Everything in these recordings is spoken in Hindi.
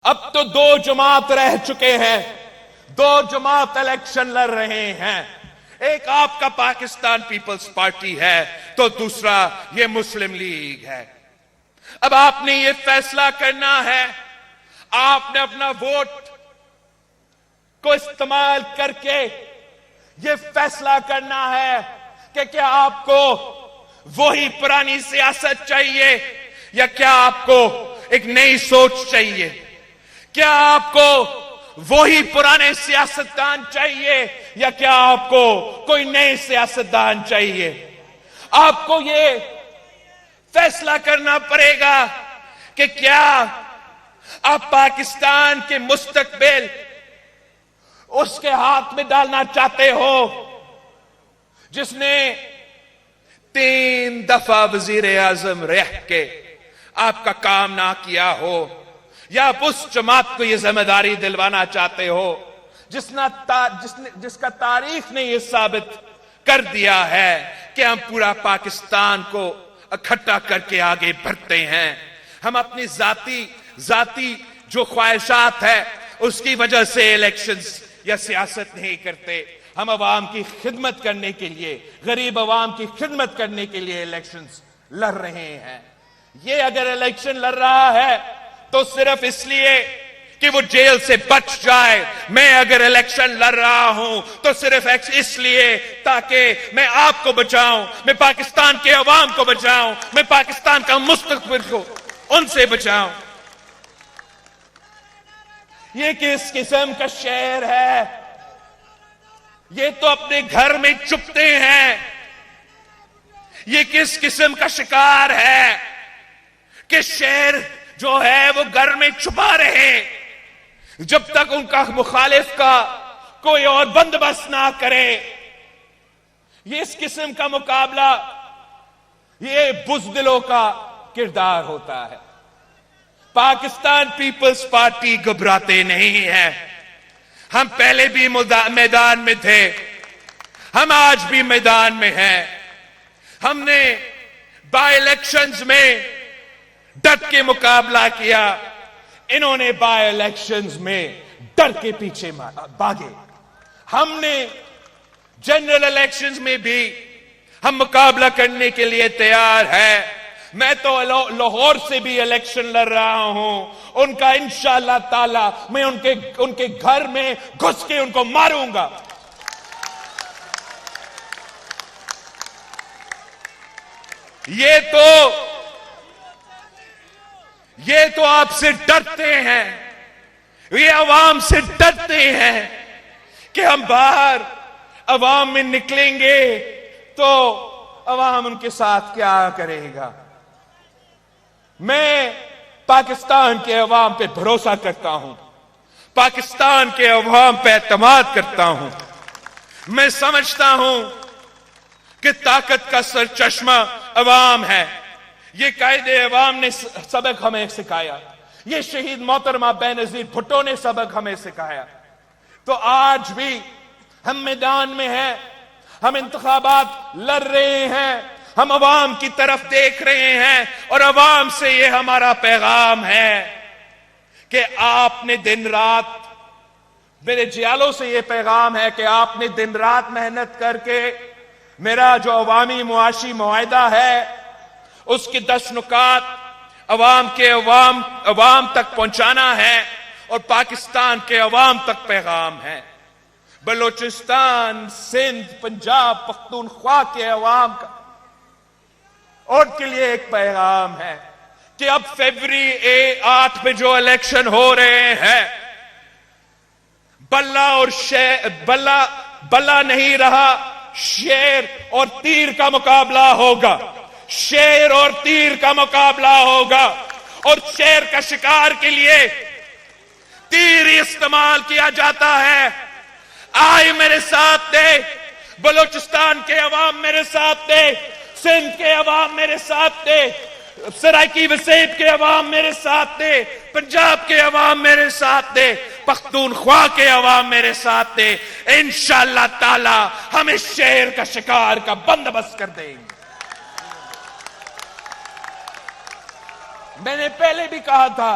अब तो दो जमात रह चुके हैं, दो जमात इलेक्शन लड़ रहे हैं। एक आपका पाकिस्तान पीपल्स पार्टी है तो दूसरा ये मुस्लिम लीग है। अब आपने ये फैसला करना है, आपने अपना वोट को इस्तेमाल करके ये फैसला करना है कि क्या आपको वही पुरानी सियासत चाहिए या क्या आपको एक नई सोच चाहिए। क्या आपको वही पुराने सियासतदान चाहिए या क्या आपको कोई नए सियासतदान चाहिए। आपको ये फैसला करना पड़ेगा कि क्या आप पाकिस्तान के मुस्तकबिल उसके हाथ में डालना चाहते हो जिसने 3 दफा वजीर आजम रह के आपका काम ना किया हो, या आप उस जमात को यह जिम्मेदारी दिलवाना चाहते हो जिसका तारीख ने यह साबित कर दिया है कि हम पूरा पाकिस्तान को इकट्ठा करके आगे बढ़ते हैं। हम अपनी जाती जो ख्वाहिशात है उसकी वजह से इलेक्शंस या सियासत नहीं करते। हम अवाम की खिदमत करने के लिए, गरीब अवाम की खिदमत करने के लिए इलेक्शंस लड़ रहे हैं। ये अगर इलेक्शन लड़ रहा है तो सिर्फ इसलिए कि वो जेल से बच जाए। मैं अगर इलेक्शन लड़ रहा हूं तो सिर्फ इसलिए ताकि मैं आपको बचाऊं, मैं पाकिस्तान के अवाम को बचाऊं, मैं पाकिस्तान का मुस्तकबिल को उनसे बचाऊं। ये किस किस्म का शेर है। ये तो अपने घर में चुपते हैं। ये किस किस्म का शिकार है कि शेर जो है वो घर में छुपा रहे जब तक उनका मुखालिफ का कोई और बंदोबस्त ना करे। ये इस किस्म का मुकाबला ये बुज़दिलों का किरदार होता है। पाकिस्तान पीपल्स पार्टी घबराते नहीं है। हम पहले भी मैदान में थे, हम आज भी मैदान में हैं। हमने बाय इलेक्शंस में डट के मुकाबला किया, इन्होंने बाय इलेक्शंस में डर के पीछे भागे। हमने जनरल इलेक्शंस में भी हम मुकाबला करने के लिए तैयार है। मैं तो लाहौर से भी इलेक्शन लड़ रहा हूं। उनका इंशाअल्लाह ताला मैं उनके घर में घुस के उनको मारूंगा। ये तो आपसे डरते हैं, ये अवाम से डरते हैं कि हम बाहर अवाम में निकलेंगे तो अवाम उनके साथ क्या करेगा। मैं पाकिस्तान के अवाम पे भरोसा करता हूं, पाकिस्तान के अवाम पे एतमाद करता हूं। मैं समझता हूं कि ताकत का सरचश्मा अवाम है। ये कायदे अवाम ने सबक हमें सिखाया, ये शहीद मोहतरमा बेनजीर भुट्टो ने सबक हमें सिखाया। तो आज भी हम मैदान में हैं, हम इंतखाबात लड़ रहे हैं, हम अवाम की तरफ देख रहे हैं और अवाम से ये हमारा पैगाम है कि आपने दिन रात, मेरे जियालों से ये पैगाम है कि आपने दिन रात मेहनत करके मेरा जो अवामी मुआशी मुआहिदा है उसके 10 नुकात अवाम तक पहुंचाना है और पाकिस्तान के अवाम तक पैगाम है। बलोचिस्तान, सिंध, पंजाब, पख्तूनख्वा के अवाम का उनके लिए एक पैगाम है कि अब फरवरी 8 में जो इलेक्शन हो रहे हैं, बल्ला नहीं रहा, शेर और तीर का मुकाबला होगा। शेर और तीर का मुकाबला होगा और शेर का शिकार के लिए तीर इस्तेमाल किया जाता है। आए मेरे साथ दे, बलोचिस्तान के अवाम मेरे साथ दे, सिंध के अवाम मेरे साथ दे, सराइकी वसीब के अवाम मेरे साथ दे, पंजाब के अवाम मेरे साथ दे, पख्तूनख्वा के अवाम मेरे साथ दे। इंशाअल्लाह ताला हम इस शेर का शिकार का बंदोबस्त कर देंगे। मैंने पहले भी कहा था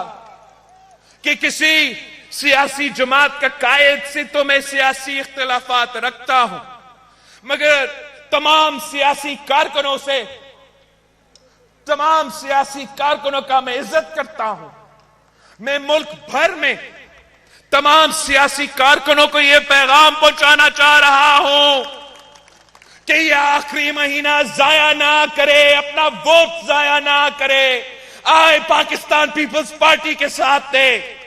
कि किसी सियासी जमात का कायद से तो मैं सियासी इख्तिलाफात रखता हूं, मगर तमाम सियासी कारकुनों से, तमाम सियासी कारकुनों का मैं इज्जत करता हूं। मैं मुल्क भर में तमाम सियासी कारकुनों को यह पैगाम पहुंचाना चाह रहा हूं कि यह आखिरी महीना जाया ना करे, अपना वोट जाया ना करे। आए पाकिस्तान पीपल्स पार्टी के साथ दे,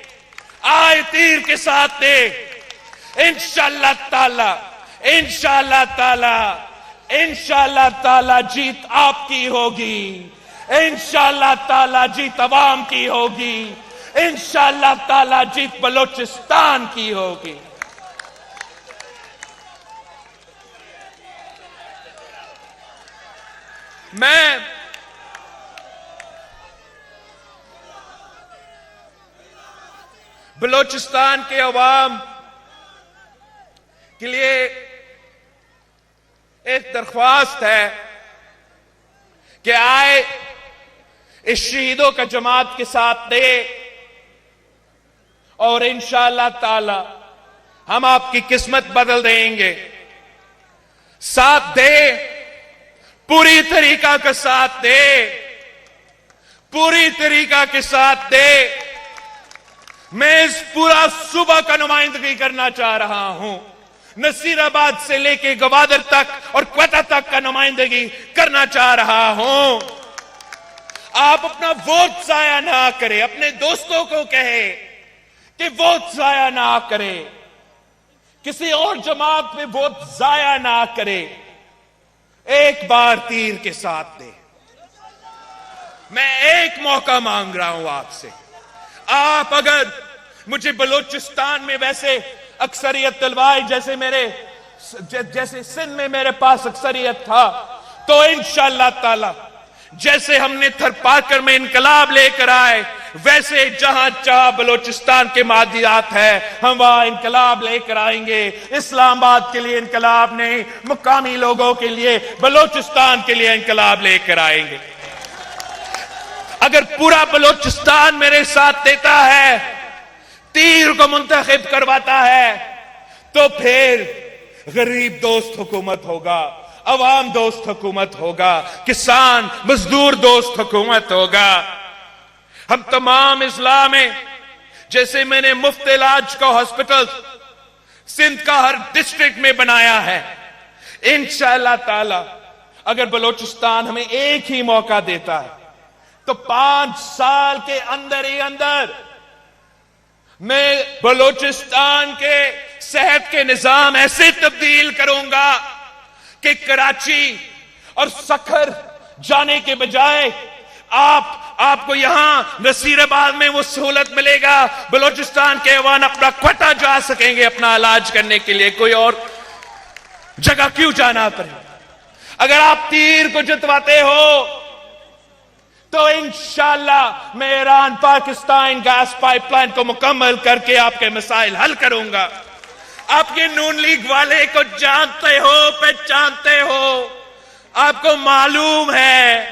आए तीर के साथ दे। इंशाअल्लाह ताला, इंशाअल्लाह ताला, इंशाअल्लाह ताला जीत आपकी होगी, इंशाअल्लाह ताला जीत अवाम की होगी, इंशाअल्लाह ताला जीत बलोचिस्तान की होगी। मैं बलोचिस्तान के अवाम के लिए एक दरख्वास्त है कि आए इस शहीदों का जमात के साथ दे और इंशाअल्लाह ताला हम आपकी किस्मत बदल देंगे। साथ दे, पूरी तरीका का साथ दे, पूरी तरीका के साथ दे। मैं इस पूरा सूबा का नुमाइंदगी करना चाह रहा हूं, नसीराबाद से लेके गवादर तक और क्वेटा तक का नुमाइंदगी करना चाह रहा हूं। आप अपना वोट जाया ना करें, अपने दोस्तों को कहे कि वोट जाया ना करे, किसी और जमात में वोट जाया ना करे, एक बार तीर के साथ दे। मैं एक मौका मांग रहा हूं आपसे। आप अगर मुझे बलोचिस्तान में वैसे अक्सरियत दिलवाए जैसे सिंध में मेरे पास अक्सरियत था, तो इंशाअल्लाह ताला जैसे हमने थरपाकर में इनकलाब लेकर आए, वैसे जहां जहां बलोचिस्तान के मादियात है हम वहां इनकलाब लेकर आएंगे। इस्लामाबाद के लिए इनकलाब नहीं, मुकामी लोगों के लिए, बलोचिस्तान के लिए इनकलाब लेकर आएंगे। अगर पूरा बलोचिस्तान मेरे साथ देता है, तीर को मुंतखब करवाता है, तो फिर गरीब दोस्त हुकूमत होगा, अवाम दोस्त हुकूमत होगा, किसान मजदूर दोस्त हुकूमत होगा। हम तमाम इस्लाम में, जैसे मैंने मुफ्त इलाज का हॉस्पिटल सिंध का हर डिस्ट्रिक्ट में बनाया है, इंशाअल्लाह ताला अगर बलोचिस्तान हमें एक ही मौका देता है तो 5 साल के अंदर ही अंदर मैं बलोचिस्तान के सेहत के निजाम ऐसे तब्दील करूंगा कि कराची और सखर जाने के बजाय आपको यहां नसीराबाद में वो सहूलत मिलेगा। बलोचिस्तान के अवान अपना क्वेटा जा सकेंगे अपना इलाज करने के लिए, कोई और जगह क्यों जाना पड़े। अगर आप तीर को जितवाते हो तो इंशाअल्लाह मैं ईरान पाकिस्तान गैस पाइपलाइन को मुकम्मल करके आपके मसाइल हल करूंगा। आपके नून लीग वाले को जानते हो, पहचानते हो, आपको मालूम है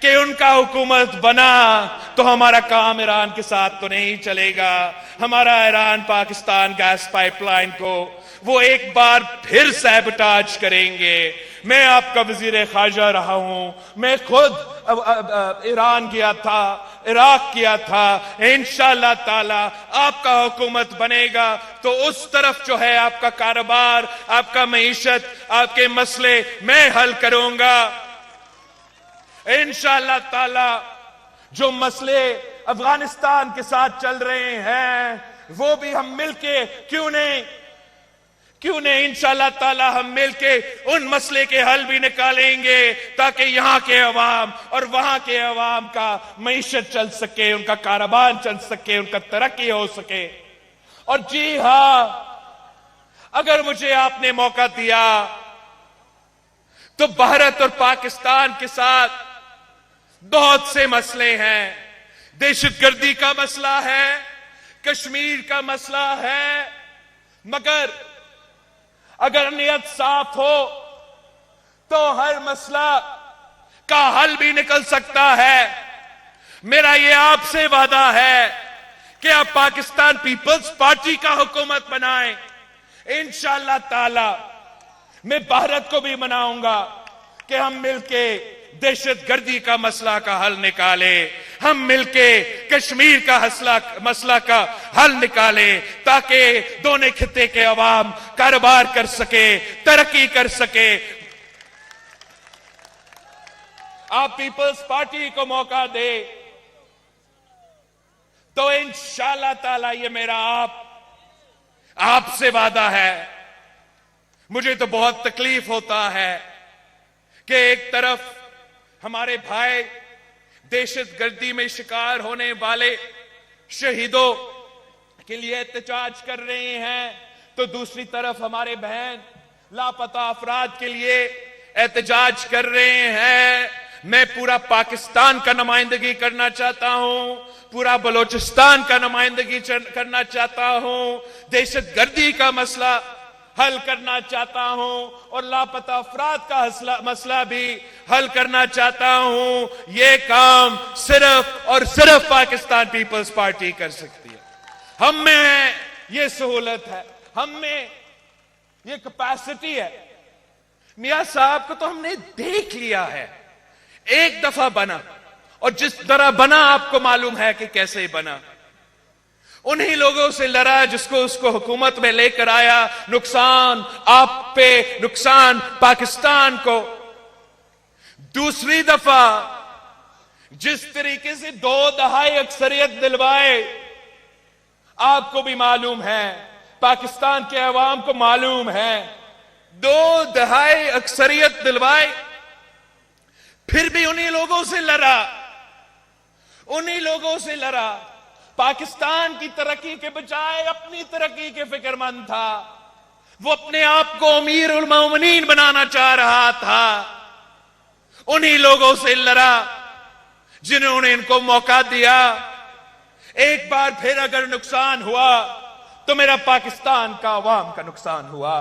कि उनका हुकूमत बना तो हमारा काम ईरान के साथ तो नहीं चलेगा। हमारा ईरान पाकिस्तान गैस पाइपलाइन को वो एक बार फिर सैबोटाज करेंगे। मैं आपका वजीर खारजा रहा हूं, मैं खुद ईरान गया था, इराक किया था। इंशाअल्लाह ताला आपका हुकूमत बनेगा तो उस तरफ जो है आपका कारोबार, आपका मईशत, आपके मसले मैं हल करूंगा। इंशाअल्लाह ताला जो मसले अफगानिस्तान के साथ चल रहे हैं वो भी हम मिलके क्यों नहीं इंशाअल्लाह ताला हम मिलके उन मसले के हल भी निकालेंगे ताकि यहां के अवाम और वहां के अवाम का मईशत चल सके, उनका कारोबार चल सके, उनका तरक्की हो सके। और जी हां, अगर मुझे आपने मौका दिया तो भारत और पाकिस्तान के साथ बहुत से मसले हैं। दहशतगर्दी का मसला है, कश्मीर का मसला है, मगर अगर नियत साफ हो तो हर मसला का हल भी निकल सकता है। मेरा ये आपसे वादा है कि आप पाकिस्तान पीपल्स पार्टी का हुकूमत बनाएं। इंशाअल्लाह ताला मैं भारत को भी मनाऊंगा कि हम मिलके दहशतगर्दी का मसला का हल निकाले, हम मिलके कश्मीर का मसला का हल निकाले, ताकि दोनों खित्ते के अवाम कारोबार कर सके, तरक्की कर सके। आप पीपल्स पार्टी को मौका दे तो इंशाअल्लाह ताला ये मेरा आपसे वादा है। मुझे तो बहुत तकलीफ होता है कि एक तरफ हमारे भाई दहशतगर्दी में शिकार होने वाले शहीदों के लिए एहतजाज कर रहे हैं, तो दूसरी तरफ हमारे बहन लापता अफराद के लिए एहतजाज कर रहे हैं। मैं पूरा पाकिस्तान का नुमाइंदगी करना चाहता हूं, पूरा बलोचिस्तान का नुमाइंदगी करना चाहता हूं, दहशतगर्दी का मसला हल करना चाहता हूं और लापता अफराद का मसला भी हल करना चाहता हूं। यह काम सिर्फ और सिर्फ पाकिस्तान पीपल्स पार्टी कर सकती है। हम में यह सहूलत है, हम में यह कैपेसिटी है। मियां साहब को तो हमने देख लिया है, एक दफा बना, और जिस तरह बना आपको मालूम है कि कैसे बना। उन्हीं लोगों से लड़ा जिसको उसको हुकूमत में लेकर आया। नुकसान आप पे, नुकसान पाकिस्तान को। दूसरी दफा जिस तरीके से 2 दहाई अक्सरियत दिलवाए, आपको भी मालूम है, पाकिस्तान के अवाम को मालूम है, 2 दहाई अक्सरियत दिलवाए, फिर भी उन्हीं लोगों से लड़ा, उन्हीं लोगों से लड़ा। पाकिस्तान की तरक्की के बजाय अपनी तरक्की के फिक्रमंद था। वो अपने आप को अमीर उल मोमिनीन बनाना चाह रहा था। उन्हीं लोगों से लड़ा जिन्होंने इनको मौका दिया। एक बार फिर अगर नुकसान हुआ तो मेरा पाकिस्तान का अवाम का नुकसान हुआ।